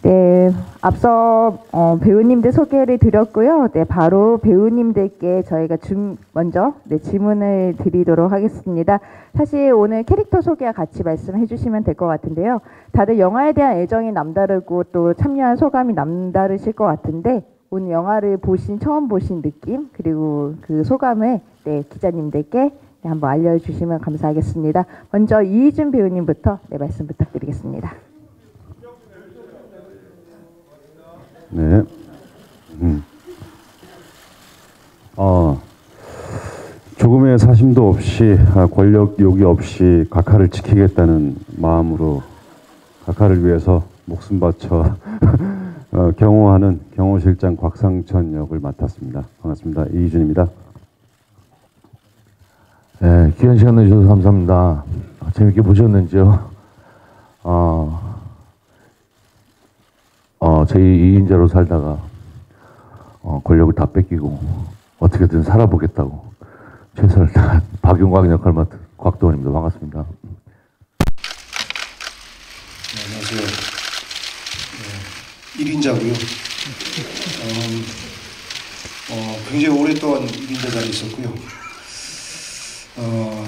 네, 앞서 배우님들 소개를 드렸고요. 네, 바로 배우님들께 저희가 먼저 질문을 드리도록 하겠습니다. 사실 오늘 캐릭터 소개와 같이 말씀해 주시면 될 것 같은데요. 다들 영화에 대한 애정이 남다르고 또 참여한 소감이 남다르실 것 같은데 오늘 영화를 처음 보신 느낌 그리고 그 소감을 기자님들께 한번 알려주시면 감사하겠습니다. 먼저 이희준 배우님부터 말씀 부탁드리겠습니다. 네. 조금의 사심도 없이 권력 요기 없이 각하를 지키겠다는 마음으로 각하를 위해서 목숨 바쳐 경호하는 경호실장 곽상천 역을 맡았습니다. 반갑습니다. 이희준입니다. 네, 귀한 시간 내주셔서 감사합니다. 재밌게 보셨는지요? 저희 2인자로 살다가 권력을 다 뺏기고 어떻게든 살아보겠다고 최선을 다한 박용광 역할 맡은 곽도원입니다. 반갑습니다. 네, 안녕하세요. 1인자고요. 굉장히 오랫동안 1인자 자리에 있었고요.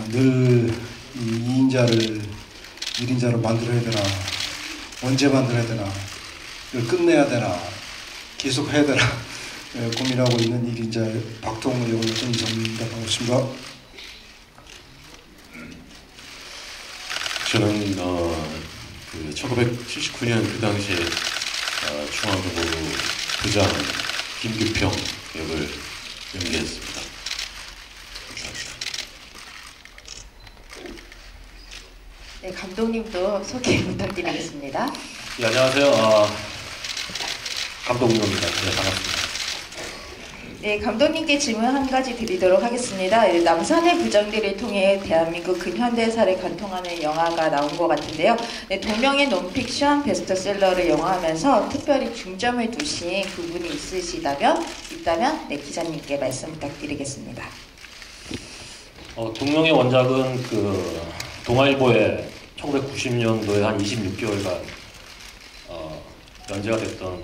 늘 이 2인자를 1인자로 만들어야 되나, 언제 만들어야 되나, 이걸 끝내야 되나, 계속 해야 되나 고민하고 있는 1인자 박동훈 역을 맡은 이성민입니다. 반갑습니다. 저는 1979년 그 당시에 중앙정보부 부장 김규평 역을 연기했습니다. 네, 감독님도 소개 부탁드리겠습니다. 네, 안녕하세요. 감독님입니다. 네, 반갑습니다. 네, 감독님께 질문 한 가지 드리도록 하겠습니다. 남산의 부장들을 통해 대한민국 근현대사를 관통하는 영화가 나온 것 같은데요. 네, 동명의 논픽션 베스트셀러를 영화하면서 특별히 중점을 두신 부분이 있다면 기자님께 말씀 부탁드리겠습니다. 동명의 원작은 동아일보에 1990년도에 한 26개월간 연재가 됐던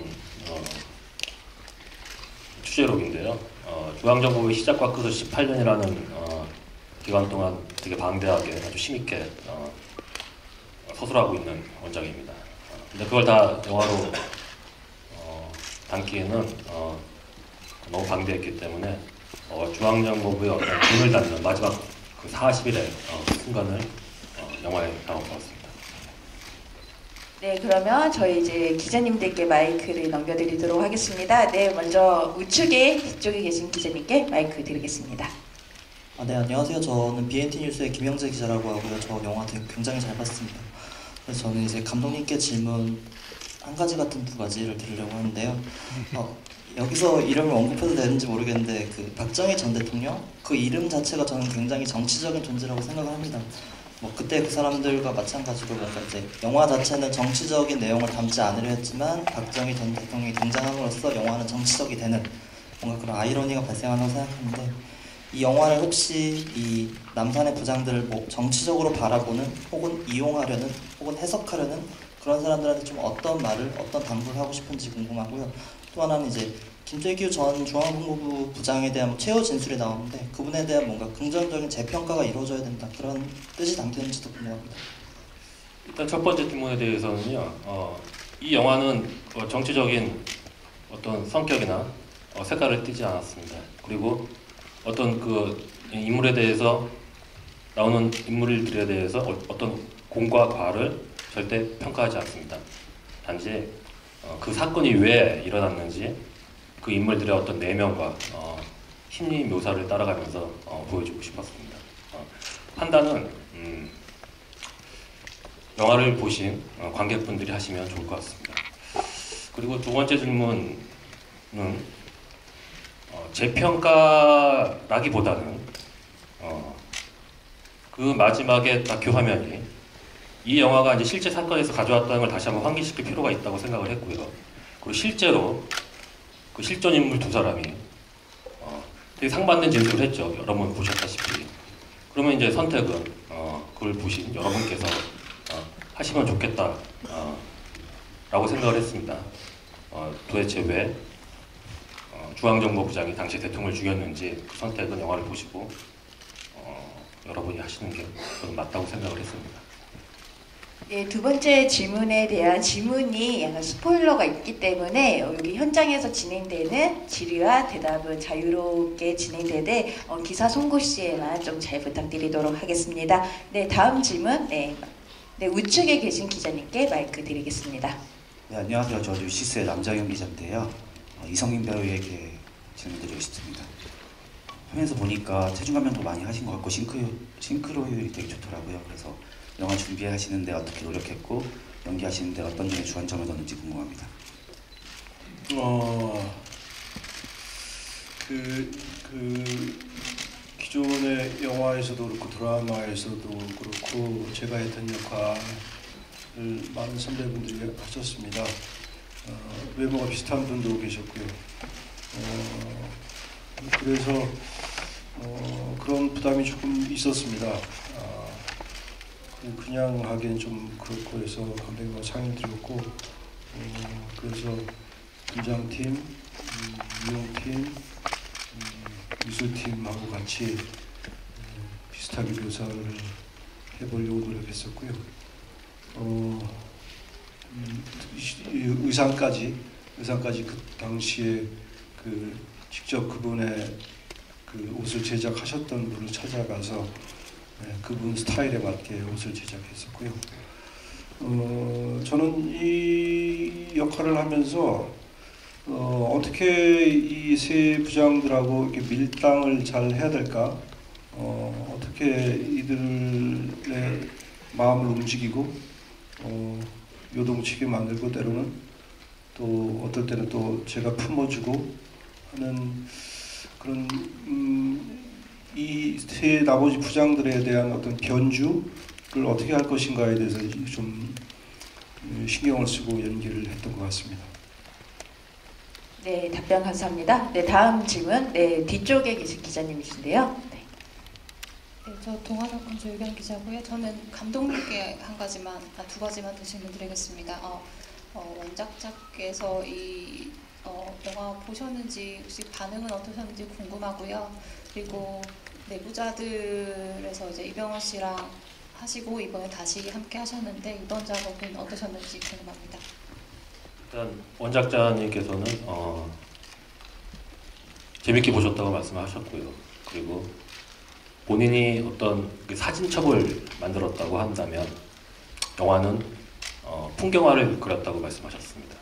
취재록인데요. 중앙정보부의 시작과 끝을 18년이라는 기간 동안 되게 방대하게 아주 심있게 서술하고 있는 원작입니다. 근데 그걸 다 영화로 담기에는 너무 방대했기 때문에 중앙정보부의 어떤 문을 닫는 마지막 그 40일의 순간을 영화에 담아 보았습니다. 네, 그러면 저희 이제 기자님들께 마이크를 넘겨드리도록 하겠습니다. 네, 먼저 우측에 뒤쪽에 계신 기자님께 마이크 드리겠습니다. 네, 안녕하세요. 저는 BNT 뉴스의 김영재 기자라고 하고요. 저 영화 굉장히 잘 봤습니다. 그래서 저는 이제 감독님께 질문 한 가지 같은 두 가지를 드리려고 하는데요. 여기서 이름을 언급해도 되는지 모르겠는데 박정희 전 대통령 그 이름 자체가 저는 굉장히 정치적인 존재라고 생각을 합니다. 그때 그 사람들과 마찬가지로 뭔가 이제 영화 자체는 정치적인 내용을 담지 않으려 했지만 박정희 전 대통령이 등장함으로써 영화는 정치적이 되는 뭔가 그런 아이러니가 발생한다고 생각하는데 이 영화를 혹시 이 남산의 부장들을 정치적으로 바라보는 혹은 이용하려는 혹은 해석하려는 그런 사람들한테 좀 어떤 말을 어떤 당부를 하고 싶은지 궁금하고요. 또 하나는 이제 김태규 전 중앙정보부 부장에 대한 최후 진술이 나오는데 그분에 대한 뭔가 긍정적인 재평가가 이루어져야 된다 그런 뜻이 담겼는지도 궁금합니다. 일단 첫 번째 질문에 대해서는요. 이 영화는 정치적인 어떤 성격이나 색깔을 띠지 않았습니다. 그리고 어떤 그 인물에 대해서 나오는 인물들에 대해서 어떤 공과 과를 절대 평가하지 않습니다. 단지 그 사건이 왜 일어났는지 그 인물들의 어떤 내면과 심리 묘사를 따라가면서 보여주고 싶었습니다. 판단은 영화를 보신 관객분들이 하시면 좋을 것 같습니다. 그리고 두 번째 질문은 재평가라기보다는 그 마지막에 다큐 화면이 이 영화가 이제 실제 사건에서 가져왔다는 걸 다시 한번 환기시킬 필요가 있다고 생각을 했고요. 그리고 실제로 그 실존 인물 두 사람이 되게 상반된 진술을 했죠. 여러분 보셨다시피. 그러면 이제 선택은 그걸 보신 여러분께서 하시면 좋겠다 라고 생각을 했습니다. 도대체 왜 중앙정보부장이 당시 대통령을 죽였는지 그 선택은 영화를 보시고 여러분이 하시는 게 저는 맞다고 생각을 했습니다. 네, 두 번째 질문에 대한 질문이 약간 스포일러가 있기 때문에 여기 현장에서 진행되는 질의와 대답은 자유롭게 진행되되 기사 송고 시에만 좀 잘 부탁드리도록 하겠습니다. 네, 다음 질문. 네, 우측에 계신 기자님께 마이크 드리겠습니다. 네, 안녕하세요. 저 뉴시스의 남장현 기자인데요. 이성민 배우에게 질문드리고 싶습니다. 화면에서 보니까 체중 감량도 많이 하신 것 같고 싱크로율이 되게 좋더라고요. 그래서 영화 준비하시는데 어떻게 노력했고 연기하시는데 어떤 점에 주안점을 뒀는지 궁금합니다. 기존의 영화에서도 그렇고 드라마에서도 그렇고 제가 했던 역할을 많은 선배분들이 하셨습니다. 외모가 비슷한 분도 계셨고요. 그래서 그런 부담이 조금 있었습니다. 그냥 하기엔 좀 그렇고 해서 감독님과 상의를 드렸고 그래서 분장팀, 미용팀, 미술팀하고 같이 비슷하게 묘사를 해보려고 노력했었고요. 의상까지 그 당시에 직접 그분의 옷을 제작하셨던 분을 찾아가서 그분 스타일에 맞게 옷을 제작했었고요. 저는 이 역할을 하면서 어떻게 이 세 부장들하고 이렇게 밀당을 잘 해야 될까? 어떻게 이들의 마음을 움직이고 요동치게 만들고 때로는 또 어떨 때는 또 제가 품어주고 하는 그런 이 세 나머지 부장들에 대한 어떤 견주를 어떻게 할 것인가에 대해서 좀 신경을 쓰고 연기를 했던 것 같습니다. 네, 답변 감사합니다. 네, 다음 질문. 네, 뒤쪽에 계신 기자님이신데요. 네. 네, 저 동아닷컴 조유경 기자고요. 저는 감독님께 두 가지만 더 질문드리겠습니다. 원작자께서 이 영화 보셨는지 혹시 반응은 어떠셨는지 궁금하고요. 그리고 내부자들에서 이제 이병헌 씨랑 하시고 이번에 다시 함께 하셨는데 이번 작업은 어떠셨는지 궁금합니다. 일단 원작자님께서는 재밌게 보셨다고 말씀하셨고요. 그리고 본인이 어떤 사진첩을 만들었다고 한다면 영화는 풍경화를 그렸다고 말씀하셨습니다.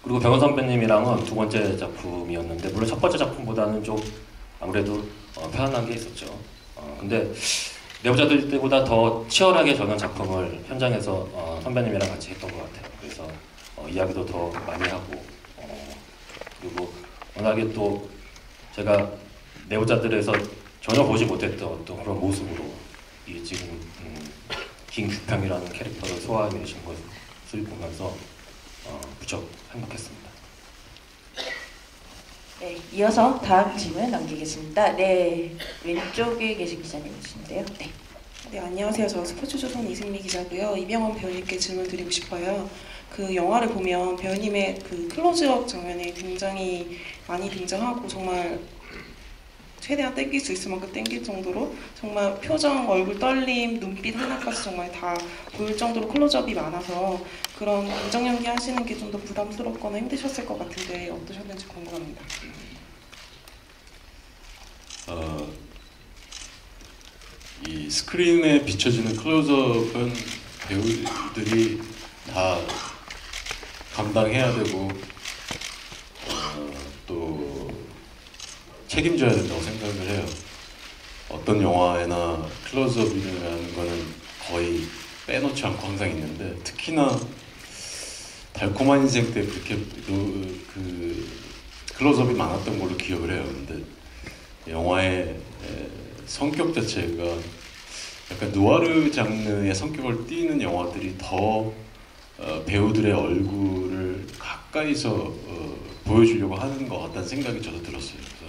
그리고 병원 선배님이랑은 두 번째 작품이었는데 물론 첫 번째 작품보다는 좀 아무래도 편안한 게 있었죠. 근데 내부자들 때보다 더 치열하게 저는 작품을 현장에서 선배님이랑 같이 했던 것 같아요. 그래서 이야기도 더 많이 하고 그리고 워낙에 또 제가 내부자들에서 전혀 보지 못했던 어떤 그런 모습으로 이 지금 김규평이라는 캐릭터를 소화해내신 것을 보면서 무척 행복했습니다. 네, 이어서 다음 질문 넘기겠습니다. 네, 왼쪽에 계신 기자님이신데요. 네. 네, 안녕하세요. 저 스포츠조선 이승미 기자고요. 이병헌 배우님께 질문 드리고 싶어요. 그 영화를 보면 배우님의 그 클로즈업 장면이 굉장히 많이 등장하고 정말 최대한 땡길 수 있을 만큼 땡길 정도로 정말 표정, 얼굴 떨림, 눈빛 하나까지 정말 다 보일 정도로 클로즈업이 많아서 그런 감정 연기 하시는 게 좀 더 부담스럽거나 힘드셨을 것 같은데 어떠셨는지 궁금합니다. 이 스크린에 비춰지는 클로즈업은 배우들이 다 감당해야 되고 또 책임져야 된다고 생각을 해요. 어떤 영화에나 클로즈업이라는 거는 거의 빼놓지 않고 항상 있는데 특히나 달콤한 인생 때 그렇게 그 클로즈업이 많았던 걸로 기억을 해요. 근데 영화의 성격 자체가 약간 누아르 장르의 성격을 띠는 영화들이 더 배우들의 얼굴을 가까이서 보여주려고 하는 것 같다는 생각이 저도 들었어요. 그래서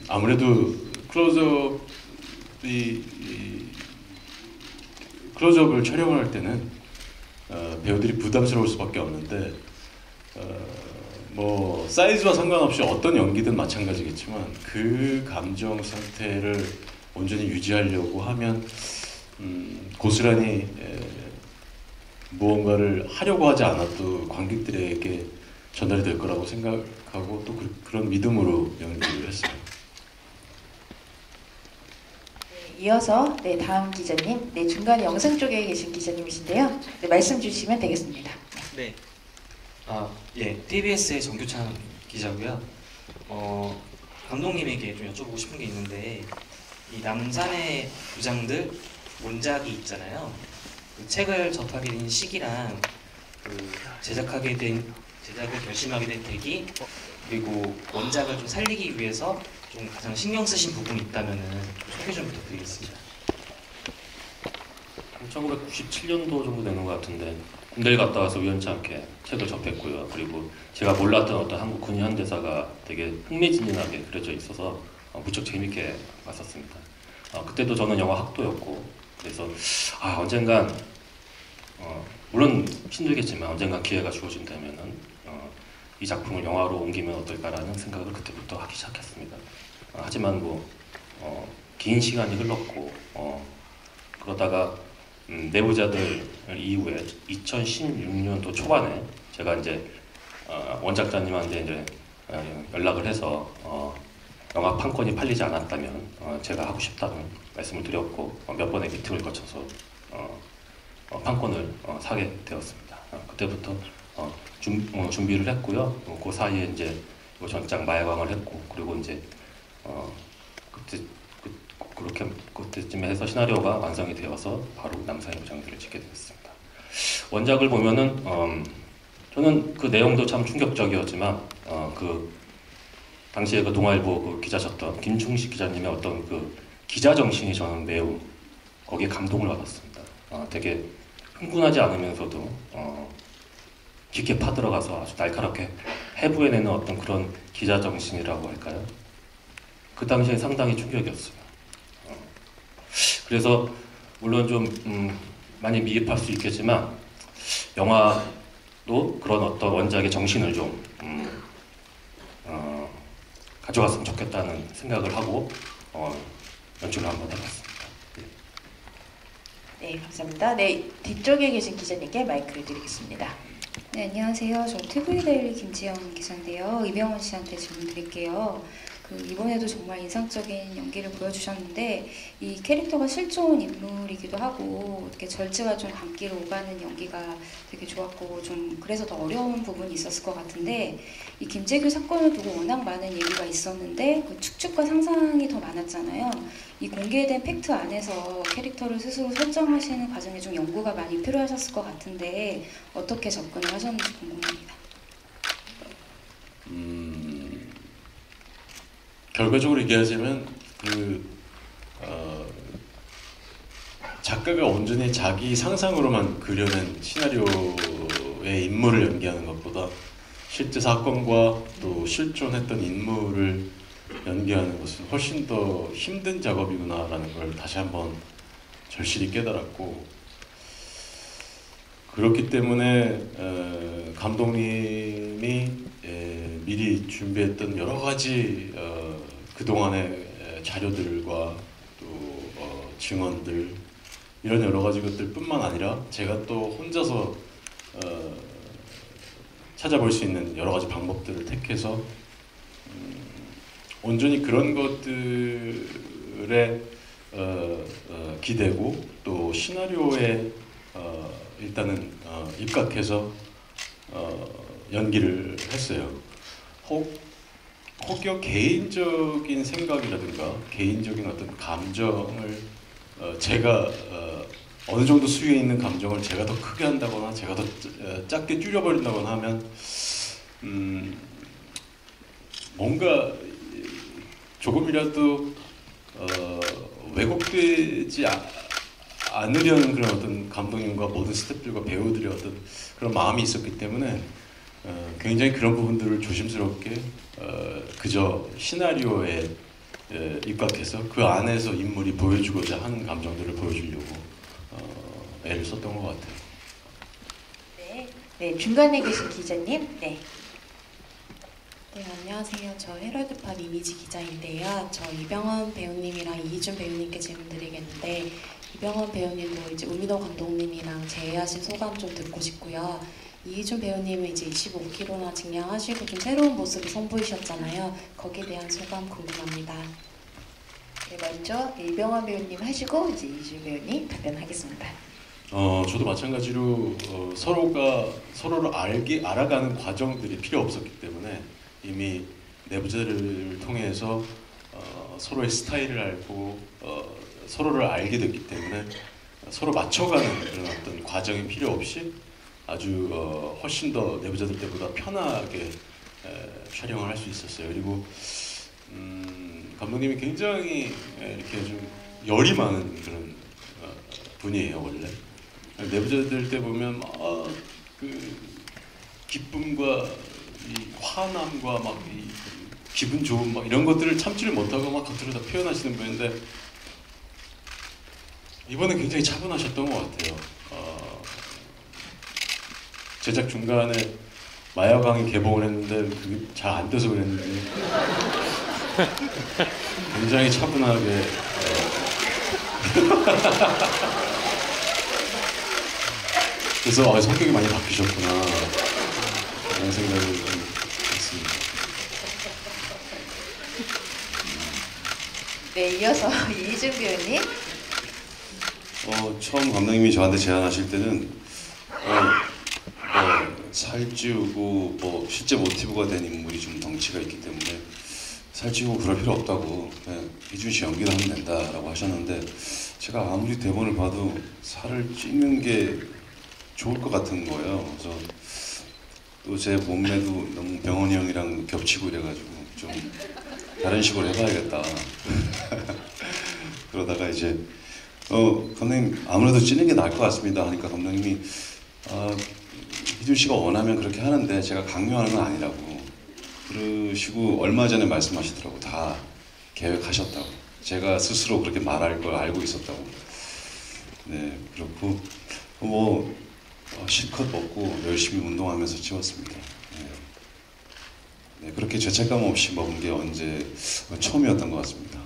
아무래도 클로즈업을 촬영을 할 때는 배우들이 부담스러울 수밖에 없는데 뭐 사이즈와 상관없이 어떤 연기든 마찬가지겠지만 그 감정 상태를 온전히 유지하려고 하면 고스란히 무언가를 하려고 하지 않아도 관객들에게 전달이 될 거라고 생각하고 또 그런 믿음으로 연기를 했어요. 이어서 다음 기자님, 중간에 영상 쪽에 계신 기자님이신데요. 말씀 주시면 되겠습니다. 네. 예, TBS의 정규찬 기자고요. 감독님에게 좀 여쭤보고 싶은 게 있는데 이 남산의 부장들 원작이 있잖아요. 그 책을 접하게 된 시기랑 그 제작을 결심하게 된 계기 그리고 원작을 좀 살리기 위해서 좀 가장 신경 쓰신 부분이 있다면은 소개 좀 부탁드리겠습니다. 1997년도 정도 되는 것 같은데 군대를 갔다 와서 우연치 않게 책을 접했고요. 그리고 제가 몰랐던 어떤 한국 근현대사가 되게 흥미진진하게 그려져 있어서 무척 재밌게 봤었습니다. 그때도 저는 영화 학도였고 그래서 언젠간 물론 힘들겠지만 언젠간 기회가 주어진다면은 이 작품을 영화로 옮기면 어떨까라는 생각을 그때부터 하기 시작했습니다. 하지만 긴 시간이 흘렀고 그러다가 내부자들 이후에 2016년도 초반에 제가 이제 원작자님한테 이제 연락을 해서 영화 판권이 팔리지 않았다면 제가 하고 싶다는 말씀을 드렸고 몇 번의 미팅을 거쳐서 판권을 사게 되었습니다. 그때부터 준비를 했고요. 그 사이에 이제 전작 마야광을 했고 그리고 이제 그때쯤에 해서 시나리오가 완성이 되어서 바로 남산의 부장들을 찍게 되었습니다. 원작을 보면은 저는 그 내용도 참 충격적이었지만 그 당시에 그 동아일보 그 기자셨던 김충식 기자님의 어떤 그 기자 정신이 저는 매우 거기에 감동을 받았습니다. 되게 흥분하지 않으면서도 깊게 파들어가서 아주 날카롭게 해부해내는 어떤 그런 기자 정신이라고 할까요? 그 당시에 상당히 충격이었어요. 그래서 물론 좀 많이 미흡할 수 있겠지만 영화도 그런 어떤 원작의 정신을 좀 가져갔으면 좋겠다는 생각을 하고 연출을 한번 해봤습니다. 네, 감사합니다. 뒤쪽에 계신 기자님께 마이크를 드리겠습니다. 네, 안녕하세요. 저 TV데일리 김지영 기자인데요. 이병헌 씨한테 질문 드릴게요. 이번에도 정말 인상적인 연기를 보여주셨는데 이 캐릭터가 실존 인물이기도 하고 이렇게 절제가 좀 감기로 오가는 연기가 되게 좋았고 좀 그래서 더 어려운 부분이 있었을 것 같은데 이 김재규 사건을 두고 워낙 많은 얘기가 있었는데 그 추측과 상상이 더 많았잖아요. 이 공개된 팩트 안에서 캐릭터를 스스로 설정하시는 과정에 좀 연구가 많이 필요하셨을 것 같은데 어떻게 접근을 하셨는지 궁금합니다. 결과적으로 얘기하자면 작가가 온전히 자기 상상으로만 그려낸 시나리오의 인물을 연기하는 것보다 실제 사건과 또 실존했던 인물을 연기하는 것은 훨씬 더 힘든 작업이구나라는 걸 다시 한번 절실히 깨달았고 그렇기 때문에 감독님이 미리 준비했던 여러 가지 그동안의 자료들과 또 증언들 이런 여러 가지 것들뿐만 아니라 제가 또 혼자서 찾아볼 수 있는 여러 가지 방법들을 택해서 온전히 그런 것들에 기대고 또 시나리오에 일단은 입각해서 연기를 했어요. 혹여 개인적인 생각이라든가 개인적인 어떤 감정을 제가 어느 정도 수위에 있는 감정을 제가 더 크게 한다거나 제가 더 작게 줄여버린다거나 하면 뭔가 조금이라도 왜곡되지 않으려는 그런 어떤 감독님과 모든 스태프들과 배우들의 어떤 그런 마음이 있었기 때문에 굉장히 그런 부분들을 조심스럽게 그저 시나리오에 입각해서 그 안에서 인물이 보여주고자 하는 감정들을 보여주려고 애를 썼던 것 같아요. 네, 중간에 계신 기자님. 네. 네, 안녕하세요. 저 헤럴드팝 이미지 기자인데요. 저 이병헌 배우님이랑 이희준 배우님께 질문 드리겠는데, 이병헌 배우님도 이제 우민호 감독님이랑 재회하신 소감 좀 듣고 싶고요. 이희준 배우님은 이제 25kg나 증량하시고 좀 새로운 모습을 선보이셨잖아요. 거기에 대한 소감 궁금합니다. 네, 먼저 이병헌 배우님 하시고 이제 이희준 배우님 답변하겠습니다. 저도 마찬가지로 서로가 서로를 알아가는 과정들이 필요 없었기 때문에 이미 내부자를 통해서 서로의 스타일을 알고 서로를 알게 됐기 때문에 서로 맞춰가는 그런 어떤 과정이 필요 없이 아주 훨씬 더 내부자들 때보다 편하게 촬영을 할 수 있었어요. 그리고 감독님이 굉장히 이렇게 좀 열이 많은 그런 분이에요 원래. 내부자들 때 보면 그 기쁨과 이 화남과 막 이 기분 좋은 막 이런 것들을 참지를 못하고 막 겉으로 다 표현하시는 분인데 이번에 굉장히 차분하셨던 것 같아요. 제작 중간에 마야광이 개봉을 했는데 그게 잘 안 돼서 그랬는지 굉장히 차분하게 그래서 성격이 많이 바뀌셨구나 이런 생각을 좀 했습니다. 네, 이어서 이희준 배우님. 처음 감독님이 저한테 제안하실 때는 살찌우고 뭐 실제 모티브가 된 인물이 좀 덩치가 있기 때문에 살찌우고 그럴 필요 없다고 그냥 희준 씨 연기를 하면 된다라고 하셨는데 제가 아무리 대본을 봐도 살을 찌는 게 좋을 것 같은 거예요. 그래서 또 제 몸매도 너무 병원이 형이랑 겹치고 이래가지고 좀 다른 식으로 해봐야겠다. 그러다가 이제 감독님 아무래도 찌는 게 나을 것 같습니다 하니까 감독님이 희준 씨가 원하면 그렇게 하는데 제가 강요하는 건 아니라고 그러시고 얼마 전에 말씀하시더라고. 다 계획하셨다고. 제가 스스로 그렇게 말할 걸 알고 있었다고. 네, 그렇고 실컷 먹고 열심히 운동하면서 치웠습니다. 네, 그렇게 죄책감 없이 먹은 게 언제 처음이었던 것 같습니다.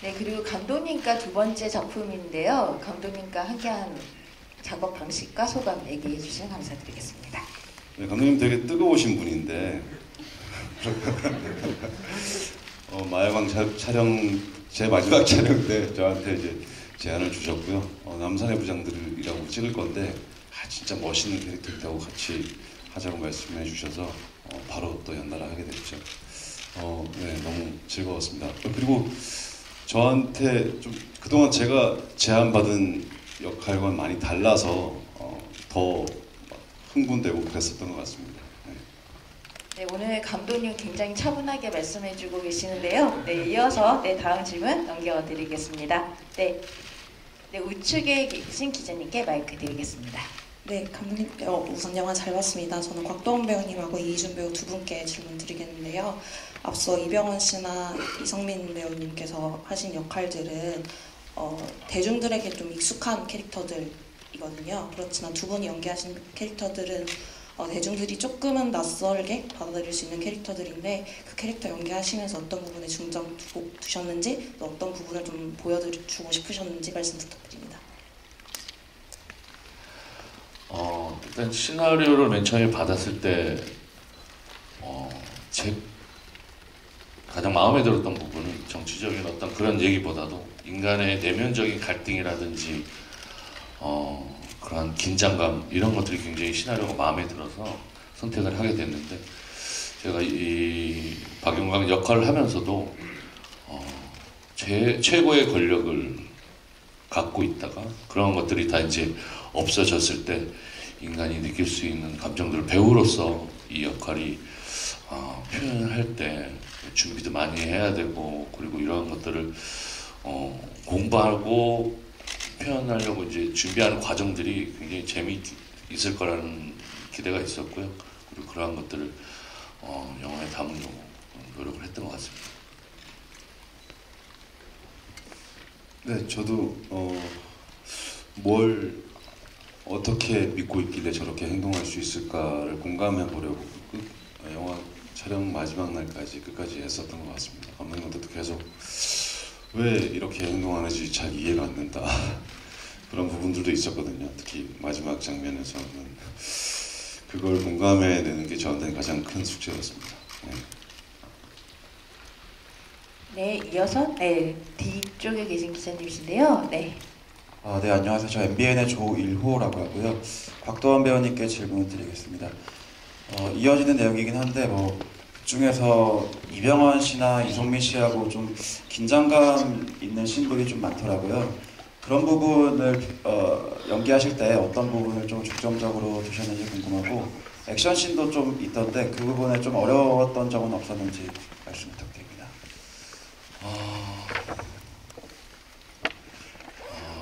네, 그리고 감독님과 두 번째 작품인데요. 감독님과 함께한 작업 방식과 소감 얘기해 주시면 감사드리겠습니다. 네, 감독님 되게 뜨거우신 분인데 마야광 촬영 제 마지막 촬영 때 저한테 이제 제안을 주셨고요. 남산의 부장들이라고 찍을 건데 진짜 멋있는 캐릭터 있다고 같이 하자고 말씀해 주셔서 바로 또 연달아 하게 됐죠. 네, 너무 즐거웠습니다. 그리고 저한테 좀 그동안 제가 제안받은 역할과는 많이 달라서 더 흥분되고 그랬었던 것 같습니다. 네, 오늘 감독님 굉장히 차분하게 말씀해주고 계시는데요. 네, 이어서 다음 질문 넘겨드리겠습니다. 네, 우측에 계신 기자님께 마이크 드리겠습니다. 네, 감독님 우선 영화 잘 봤습니다. 저는 곽도원 배우님하고 이희준 배우 두 분께 질문 드리겠는데요. 앞서 이병헌 씨나 이성민 배우님께서 하신 역할들은 대중들에게 좀 익숙한 캐릭터들이거든요. 그렇지만 두 분이 연기하신 캐릭터들은 대중들이 조금은 낯설게 받아들일 수 있는 캐릭터들인데 그 캐릭터 연기하시면서 어떤 부분에 중점 두셨는지 또 어떤 부분을 좀 보여주고 싶으셨는지 말씀 부탁드립니다. 일단 시나리오를 맨 처음에 받았을 때 제 가장 마음에 들었던 부분은 정치적인 어떤 그런 얘기보다도 인간의 내면적인 갈등이라든지 그런 긴장감 이런 것들이 굉장히 시나리오가 마음에 들어서 선택을 하게 됐는데 제가 이 박용광 역할을 하면서도 최고의 권력을 갖고 있다가 그런 것들이 다 이제 없어졌을 때 인간이 느낄 수 있는 감정들을 배우로서 이 역할이 표현할 때 준비도 많이 해야 되고 그리고 이런 것들을 공부하고 표현하려고 이제 준비하는 과정들이 굉장히 재미있을 거라는 기대가 있었고요. 그리고 그러한 것들을 영화에 담으려고 노력을 했던 것 같습니다. 네, 저도 뭘 어떻게 믿고 있길래 저렇게 행동할 수 있을까를 공감해 보려고 영화 촬영 마지막 날까지 끝까지 애썼던 것 같습니다. 감독님한테도 계속 왜 이렇게 행동하는지 잘 이해가 안 된다 그런 부분들도 있었거든요. 특히 마지막 장면에서는 그걸 공감해내는 게 저한테는 가장 큰 숙제였습니다. 네, 이어서 뒤쪽에 계신 기자님이신데요. 네. 네, 안녕하세요. 저 MBN의 조일호라고 하고요. 곽도원 배우님께 질문 드리겠습니다. 이어지는 내용이긴 한데 그중에서 이병헌 씨나 이성민 씨하고 좀 긴장감 있는 씬들이 좀 많더라고요. 그런 부분을 연기하실 때 어떤 부분을 좀 중점적으로 두셨는지 궁금하고, 액션 씬도 좀 있던데 그 부분에 좀 어려웠던 점은 없었는지 말씀 부탁드립니다.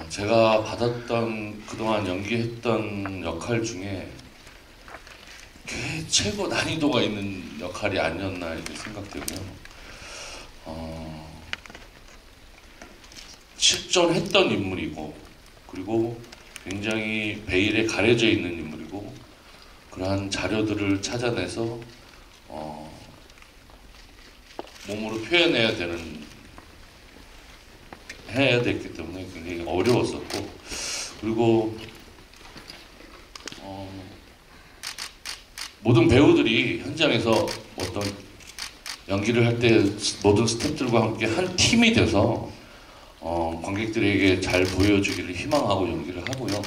제가 받았던 그동안 연기했던 역할 중에 최고 난이도가 있는 역할이 아니었나 이렇게 생각되고요. 실존했던 인물이고, 그리고 굉장히 베일에 가려져 있는 인물이고, 그러한 자료들을 찾아내서 몸으로 해야 됐기 때문에 굉장히 어려웠었고, 그리고 모든 배우들이 현장에서 어떤 연기를 할 때 모든 스태프들과 함께 한 팀이 돼서 관객들에게 잘 보여주기를 희망하고 연기를 하고요.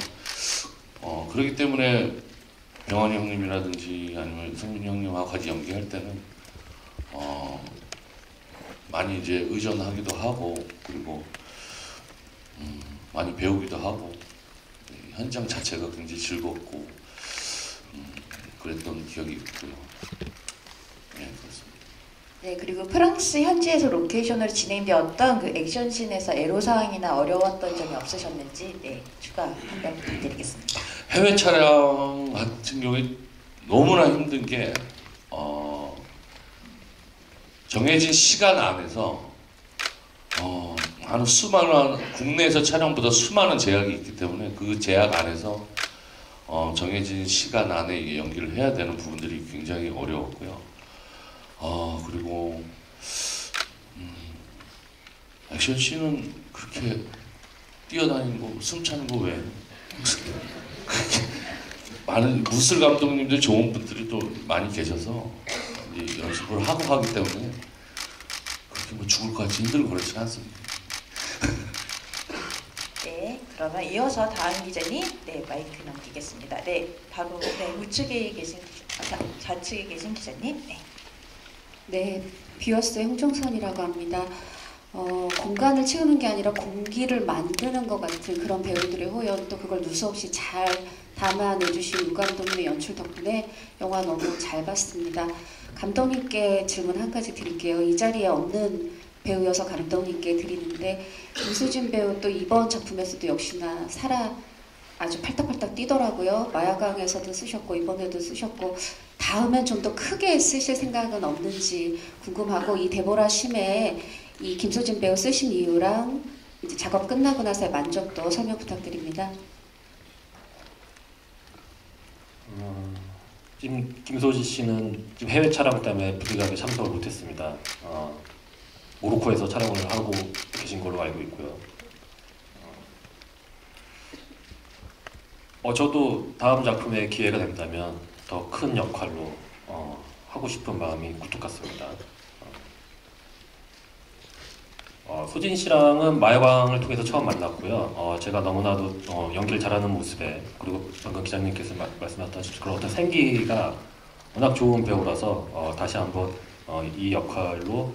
그렇기 때문에 병환이 형님이라든지 아니면 성민이 형님하고 같이 연기할 때는 많이 이제 의존하기도 하고, 그리고 많이 배우기도 하고, 현장 자체가 굉장히 즐겁고 그랬던 기억이 있고요. 네, 그렇습니다. 네, 그리고 프랑스 현지에서 로케이션으로 진행되었던 그 액션씬에서 애로사항이나 어려웠던 점이 없으셨는지 추가 답변 부탁드리겠습니다. 해외 촬영 같은 경우에 너무나 힘든 게 정해진 시간 안에서 많은 수많은 국내에서 촬영보다 수많은 제약이 있기 때문에 그 제약 안에서 정해진 시간 안에 연기를 해야 되는 부분들이 굉장히 어려웠고요. 그리고 액션 씬은 그렇게 뛰어다니는 거, 숨차는 거 외에 많은 무술 감독님들 좋은 분들이 또 많이 계셔서 이제 연습을 하고 하기 때문에 그렇게 죽을 것 같이 힘들고 그렇지 않습니다. 네, 그러면 이어서 다음 기자님 마이크 넘기겠습니다. 바로 우측에 계신 좌측에 계신 기자님. 네, 뷰어스의 홍종선이라고 합니다. 공간을 채우는 게 아니라 공기를 만드는 것 같은 그런 배우들의 호연, 또 그걸 누수없이 잘 담아내주신 유 감독님의 연출 덕분에 영화 너무 잘 봤습니다. 감독님께 질문 한 가지 드릴게요. 이 자리에 없는 배우여서 감독님께 드리는데, 김수진 배우 또 이번 작품에서도 역시나 아주 팔딱팔딱 뛰더라고요. 마야강에서도 쓰셨고 이번에도 쓰셨고, 다음엔 좀 더 크게 쓰실 생각은 없는지 궁금하고, 이 데보라 심에 이 김수진 배우 쓰신 이유랑 이제 작업 끝나고 나서의 만족도 설명 부탁드립니다. 지금 김소지 씨는 지금 해외 촬영 때문에 부득이하게 참석을 못했습니다. 모로코에서 촬영을 하고 계신 걸로 알고 있고요. 저도 다음 작품에 기회가 된다면 더 큰 역할로 하고 싶은 마음이 굴뚝 같습니다. 소진 씨랑은 마야광을 통해서 처음 만났고요. 제가 너무나도 연기를 잘하는 모습에, 그리고 방금 기자님께서 말씀하셨던 그런 어떤 생기가 워낙 좋은 배우라서 다시 한번 이 역할로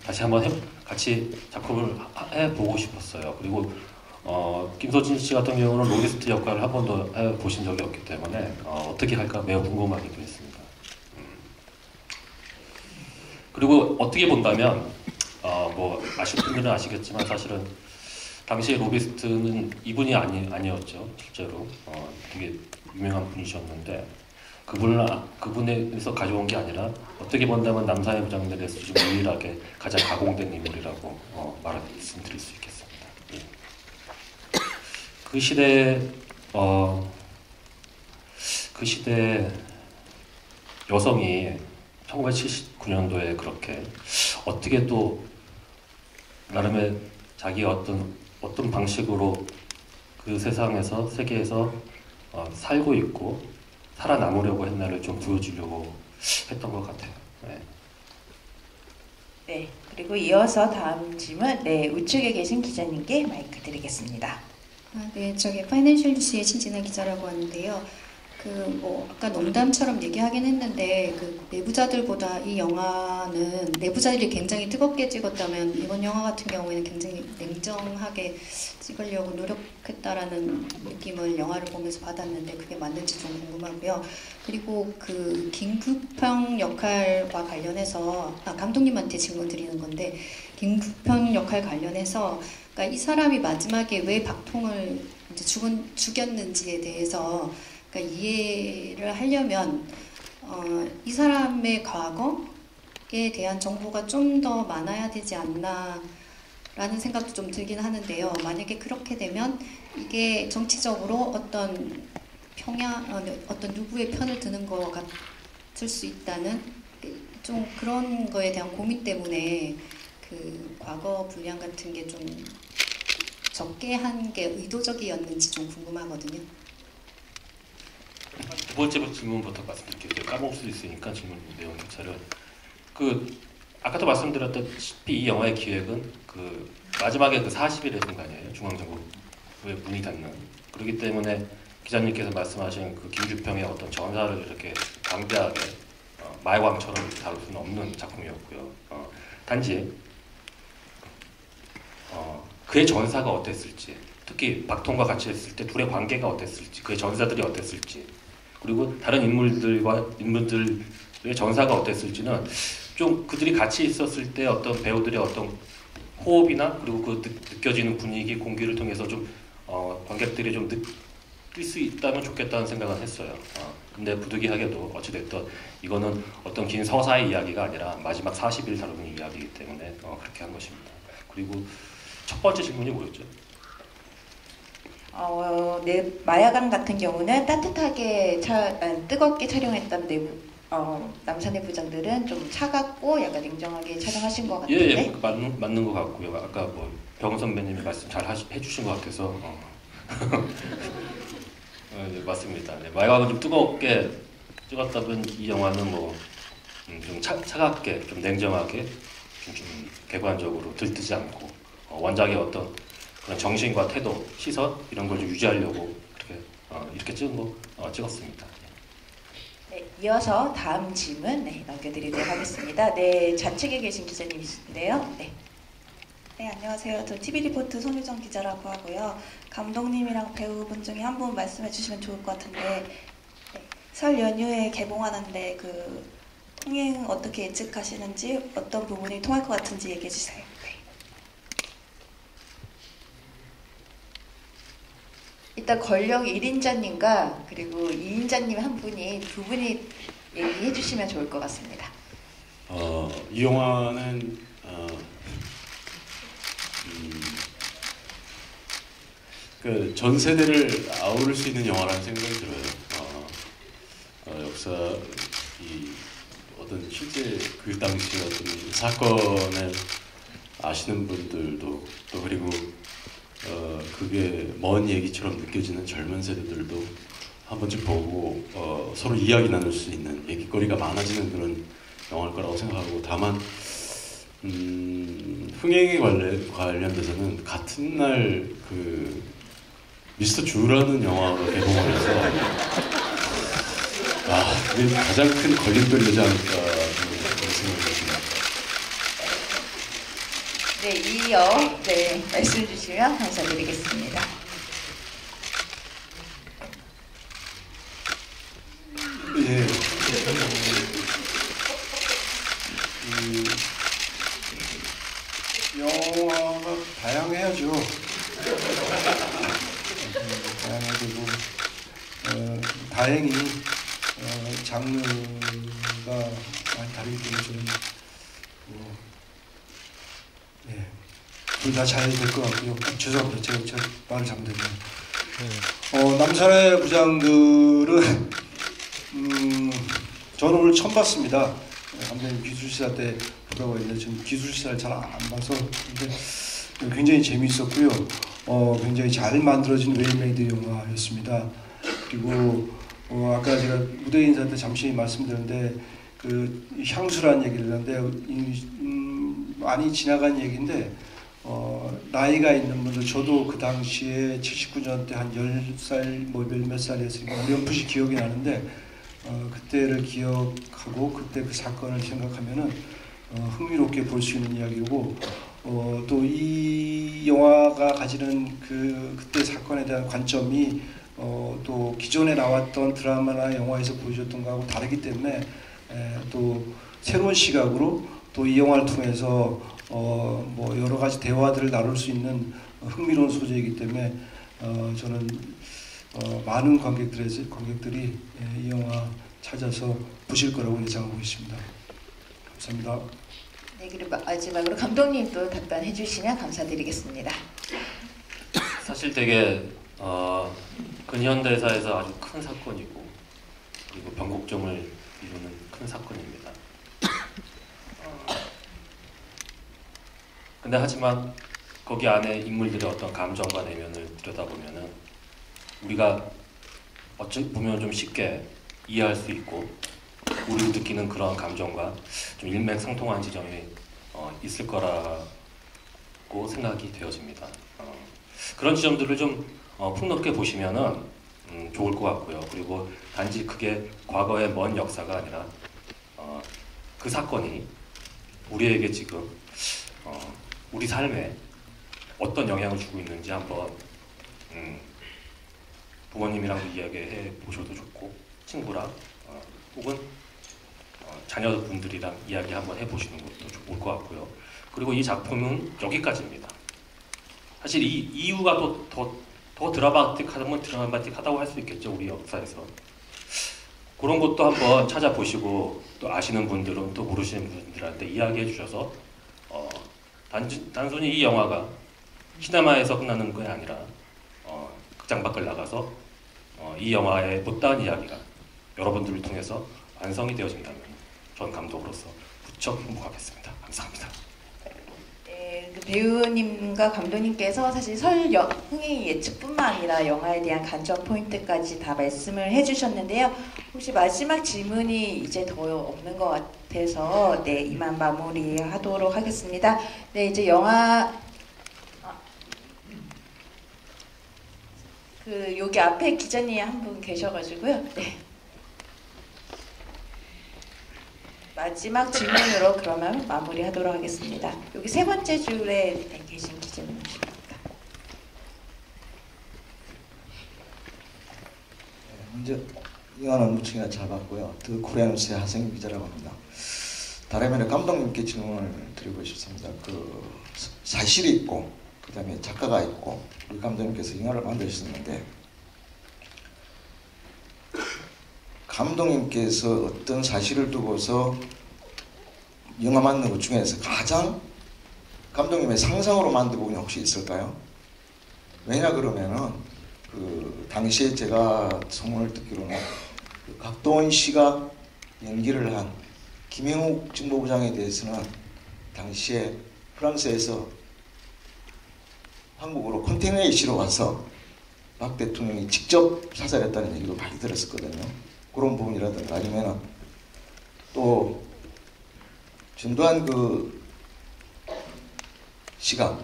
다시 한번 같이 작품을 해보고 싶었어요. 그리고 김소진 씨 같은 경우는 로비스트 역할을 한 번도 해보신 적이 없기 때문에 어떻게 할까 매우 궁금하기도 했습니다. 그리고 어떻게 본다면 아실 분들은 아시겠지만 사실은 당시에 로비스트는 이분이 아니었죠. 실제로 되게 유명한 분이셨는데, 그분에서 가져온 게 아니라 어떻게 본다면 남사의 부장들에서 좀 유일하게 가장 가공된 인물이라고 말씀드릴 수 있겠습니다. 예. 그 시대에 그 시대 여성이 1979년도에 그렇게 어떻게 또 나름의 자기 어떤 방식으로 그 세상에서 세계에서 살고 있고 살아남으려고 했나를 좀 보여주려고 했던 것 같아요. 네. 네, 그리고 이어서 다음 질문, 네, 우측에 계신 기자님께 마이크 드리겠습니다. 네, 저기 파이낸셜 뉴스의 신진아 기자라고 하는데요. 아까 농담처럼 얘기하긴 했는데 내부자들보다 이 영화는 내부자들이 굉장히 뜨겁게 찍었다면 이번 영화 같은 경우에는 굉장히 냉정하게 찍으려고 노력했다라는 느낌을 영화를 보면서 받았는데 그게 맞는지 좀 궁금하고요. 그리고 그 김국평 역할과 관련해서 감독님한테 질문 드리는 건데 김국평 역할 관련해서 그러니까 이 사람이 마지막에 왜 박통을 이제 죽였는지에 대해서 그러니까 이해를 하려면 이 사람의 과거에 대한 정보가 좀 더 많아야 되지 않나 라는 생각도 좀 들긴 하는데요. 만약에 그렇게 되면 이게 정치적으로 어떤 누구의 편을 드는 것 같을 수 있다는 좀 그런 거에 대한 고민 때문에 그 과거 분량 같은 게 좀 적게 한 게 의도적이었는지 좀 궁금하거든요. 두 번째 질문부터 말씀드릴게요. 까먹을 수 있으니까 질문 내용 자료. 아까도 말씀드렸다시피 이 영화의 기획은 마지막에 40일의 순간이에요. 중앙정부의 문이 닫는. 그렇기 때문에 기자님께서 말씀하신 그 김규평의 어떤 전사를 이렇게 방대하게 마약왕처럼 다룰 수는 없는 작품이었고요. 단지 그의 전사가 어땠을지, 특히 박통과 같이 했을 때 둘의 관계가 어땠을지, 그의 전사들이 어땠을지, 그리고 다른 인물들의 전사가 어땠을지는 좀 그들이 같이 있었을 때 어떤 배우들의 어떤 호흡이나 그리고 그 느껴지는 분위기, 공기를 통해서 좀 관객들이 좀 느낄 수 있다면 좋겠다는 생각은 했어요. 근데 부득이하게도 어찌됐든 이거는 어떤 긴 서사의 이야기가 아니라 마지막 40일 다루는 이야기이기 때문에 그렇게 한 것입니다. 그리고 첫 번째 질문이 뭐였죠? 네, 마야강 같은 경우는 따뜻하게 뜨겁게 촬영했던 남산 내부장들은 좀 차갑고 약간 냉정하게 촬영하신 것 같은데. 예, 맞는 것 같고요. 아까 병 선배님이 말씀 잘 해주신 것 같아서 네, 맞습니다. 네, 마야강은 좀 뜨겁게 찍었다면 이 영화는 좀 차갑게, 좀 냉정하게, 좀 객관적으로 들뜨지 않고 원작의 어떤 그런 정신과 태도, 시선 이런 걸 좀 유지하려고 이렇게 찍었습니다. 네, 이어서 다음 질문 넘겨드리도록 하겠습니다. 네, 좌측에 계신 기자님이신데요. 네. 네, 안녕하세요. 저 TV리포트 손유정 기자라고 하고요. 감독님이랑 배우분 중에 한 분 말씀해 주시면 좋을 것 같은데 네, 설 연휴에 개봉하는데 흥행 어떻게 예측하시는지 어떤 부분이 통할 것 같은지 얘기해 주세요. 일단 권력 1인자님과 그리고 2인자님 두 분이 얘기해 주시면 좋을 것 같습니다. 이 영화는 전 세대를 아우를 수 있는 영화라는 생각이 들어요. 어떤 실제 그 당시 어떤 사건을 아시는 분들도 또 그리고 그게 먼 얘기처럼 느껴지는 젊은 세대들도 한 번쯤 보고 서로 이야기 나눌 수 있는 얘기거리가 많아지는 그런 영화일 거라고 생각하고 다만 흥행에 관련돼서는 같은 날 미스터 주라는 영화로 개봉을 해서 그게 가장 큰 걸림돌이 되지 않을까 그런 생각이 듭니다. 네, 이어 말씀 주시면 감사드리겠습니다. 예. 영화가 다양해야죠. 다양해지고 다행히 장르가 많이 다르기 때문에 저는 둘 다 잘 될 것 같고요. 죄송합니다. 제가 말을 잘못했네요. 남산의 부장들은 저는 오늘 처음 봤습니다. 감독님 기술시사 때 보다가 있는데 지금 기술시사를 잘 안 봐서 근데 굉장히 재미있었고요. 굉장히 잘 만들어진 웨이메이드 영화였습니다. 그리고 아까 제가 무대 인사 때 잠시 말씀드렸는데 그 향수라는 얘기를 했는데 많이 지나간 얘기인데 나이가 있는 분들 저도 그 당시에 79년 때 한 10살 뭐 몇 살이었으니까 어렴풋이 기억이 나는데 그때를 기억하고 그때 그 사건을 생각하면은 흥미롭게 볼 수 있는 이야기고 또 이 영화가 가지는 그때 사건에 대한 관점이 또 기존에 나왔던 드라마나 영화에서 보여줬던 거하고 다르기 때문에 또 새로운 시각으로 또 이 영화를 통해서 뭐 여러 가지 대화들을 나눌 수 있는 흥미로운 소재이기 때문에 저는 많은 관객들이 이 영화 찾아서 보실 거라고 예상하고 있습니다. 감사합니다. 네, 그리고 마지막으로 감독님도 답변해 주시면 감사드리겠습니다. 사실 되게 근현대사에서 아주 큰 사건이고 그리고 변곡점을 이루는 큰 사건입니다. 근데 하지만 거기 안에 인물들의 어떤 감정과 내면을 들여다보면은 우리가 어찌 보면 좀 쉽게 이해할 수 있고 우리가 느끼는 그런 감정과 좀 일맥상통한 지점이 있을 거라고 생각이 되어집니다. 그런 지점들을 좀 폭넓게 보시면은 좋을 것 같고요. 그리고 단지 그게 과거의 먼 역사가 아니라 그 사건이 우리에게 지금 우리 삶에 어떤 영향을 주고 있는지 한번 부모님이랑도 이야기해 보셔도 좋고 친구랑 혹은 자녀분들이랑 이야기 한번 해보시는 것도 좋을 것 같고요. 그리고 이 작품은 여기까지입니다. 사실 이 이유가 더 드라마틱하다고 할 수 있겠죠. 우리 역사에서. 그런 것도 한번 찾아보시고 또 아시는 분들은 또 모르시는 분들한테 이야기해 주셔서 단순히 이 영화가 시네마에서 끝나는 게 아니라 극장 밖을 나가서 이 영화의 못다한 이야기가 여러분들을 통해서 완성이 되어진다면 전 감독으로서 무척 행복하겠습니다. 감사합니다. 네, 그 배우님과 감독님께서 사실 흥행 예측뿐만 아니라 영화에 대한 관전 포인트까지 다 말씀을 해주셨는데요. 혹시 마지막 질문이 이제 더 없는 것 같아서 네, 이만 마무리하도록 하겠습니다. 네, 이제 영화 여기 앞에 기자님 한 분 계셔가지고요. 네. 마지막 질문으로 그러면 마무리하도록 하겠습니다. 여기 세 번째 줄에 계신 기자님이십니다. 먼저 영화는 무척이나 잘 봤고요. 더 코리아뉴스의 하성인 기자라고 합니다. 다름이 아니라 감독님께 질문을 드리고 싶습니다. 그 사실이 있고 그 다음에 작가가 있고 우리 감독님께서 영화를 만드셨는데 감독님께서 어떤 사실을 두고서 영화 만드는 것 중에서 가장 감독님의 상상으로 만든 부분이 혹시 있을까요? 왜냐 그러면은 그 당시에 제가 소문을 듣기로는 그 각도원 씨가 연기를 한 김영욱 정보부장에 대해서는 당시에 프랑스에서 한국으로 컨테이너에 실어 와서 박 대통령이 직접 사살했다는 얘기도 많이 들었었거든요. 그런 부분이라든가 아니면 또 전두환 그 씨가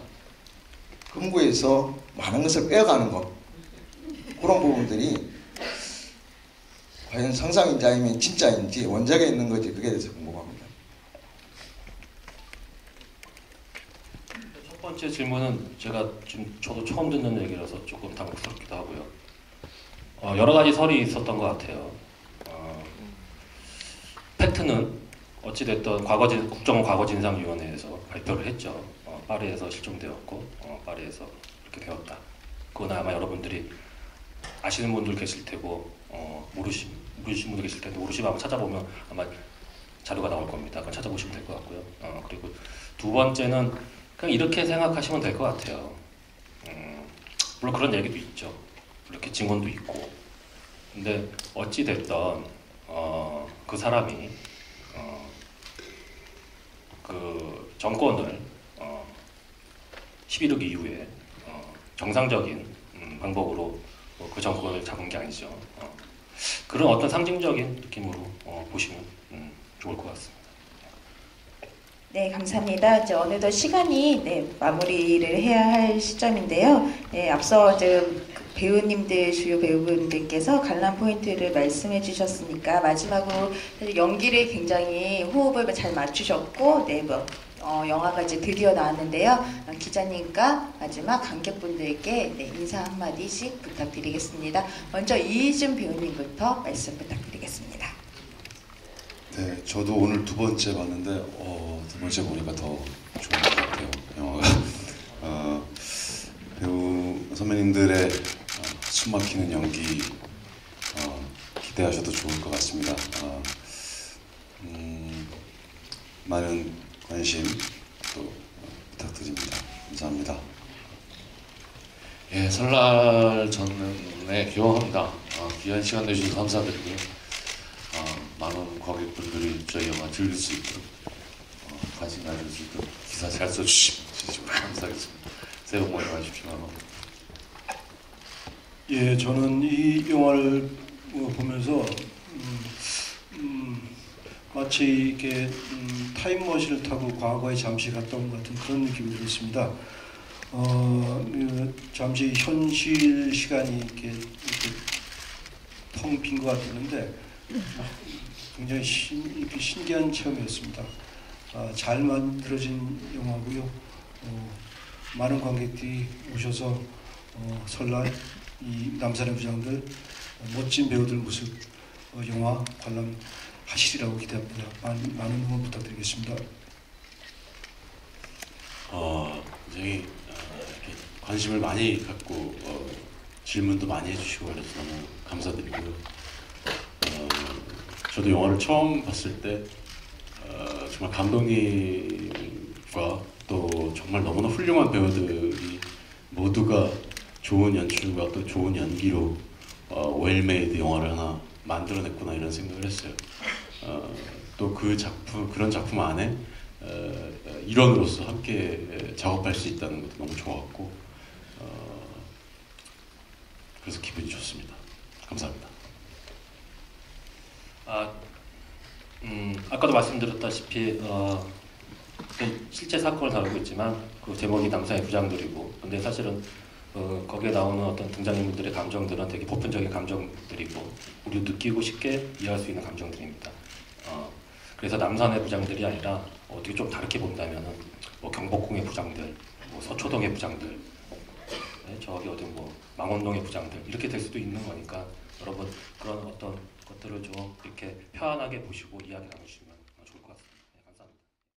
금고에서 많은 것을 빼어가는 것 그런 부분들이 과연 상상인지 아니면 진짜인지 원작에 있는 거지 그게 대해서 궁금합니다. 첫 번째 질문은 제가 지금 저도 처음 듣는 얘기라서 조금 당혹스럽기도 하고요. 여러 가지 설이 있었던 것 같아요. 팩트는 어찌됐든 국정과거진상위원회에서 발표를 했죠. 파리에서 실종되었고 파리에서 이렇게 되었다. 그건 아마 여러분들이 아시는 분들 계실 테고 모르신 분들 계실 텐데 모르시면 아마 찾아보면 아마 자료가 나올 겁니다. 그건 찾아보시면 될 것 같고요. 그리고 두 번째는 그냥 이렇게 생각하시면 될 것 같아요. 물론 그런 얘기도 있죠. 이렇게 증언도 있고. 근데 어찌 됐던 그 사람이 그 정권을 11.6 이후에 정상적인 방법으로 그 정권을 잡은 게 아니죠. 그런 어떤 상징적인 느낌으로 보시면 좋을 것 같습니다. 네, 감사합니다. 이제 어느덧 시간이 마무리를 해야 할 시점인데요. 네, 앞서 이제 배우님들, 주요 배우분들께서 관람 포인트를 말씀해 주셨으니까 마지막으로 연기를 굉장히 호흡을 잘 맞추셨고, 영화가 이제 드디어 나왔는데요. 기자님과 마지막 관객분들께 인사 한마디씩 부탁드리겠습니다. 먼저 이희준 배우님부터 말씀 부탁드리겠습니다. 네, 저도 오늘 두 번째 봤는데 두 번째 보니까 더 좋은 것 같아요. 영화가 배우 선배님들의 숨막히는 연기 기대하셔도 좋을 것 같습니다. 많은 관심 또 부탁드립니다. 감사합니다. 예, 설날 전에 개봉합니다. 귀한 시간 내주셔서 감사드리고요. 많은 관객분들이 저희 영화 즐길 수 있도록 관심 가질 수 있도록 기사 잘 써주시면 감사하겠습니다. 새해 복 많이 받으십시오. 예, 저는 이 영화를 보면서 마치 이렇게 타임머신을 타고 과거에 잠시 갔다 온 것 같은 그런 느낌이 들었습니다. 잠시 현실 시간이 이렇게 텅 빈 것 같았는데 굉장히 이렇게 신기한 체험이었습니다. 잘 만들어진 영화고요. 많은 관객들이 오셔서 설날 이 남산의 부장들 멋진 배우들 모습 영화 관람하시리라고 기대합니다. 많은 응원 부탁드리겠습니다. 굉장히 이렇게 관심을 많이 갖고 질문도 많이 해주시고 그래서 너무 감사드리고요. 저도 영화를 처음 봤을 때 정말 감독님과 또 정말 너무나 훌륭한 배우들이 모두가 좋은 연출과 또 좋은 연기로 웰메이드 영화를 하나 만들어냈구나 이런 생각을 했어요. 또 그 작품, 그런 작품 안에 일원으로서 함께 작업할 수 있다는 것도 너무 좋았고 그래서 기분이 좋습니다. 감사합니다. 아까도 말씀드렸다시피 실제 사건을 다루고 있지만 그 제목이 남산의 부장들이고, 근데 사실은 거기에 나오는 어떤 등장인물들의 감정들은 되게 보편적인 감정들이고 우리도 느끼고 쉽게 이해할 수 있는 감정들입니다. 그래서 남산의 부장들이 아니라 어떻게 좀 다르게 본다면은 뭐 경복궁의 부장들, 뭐 서초동의 부장들, 저기 어디 뭐 망원동의 부장들 이렇게 될 수도 있는 거니까 여러분 그런 어떤 것들을 좀 이렇게 편안하게 보시고 이야기 나누시면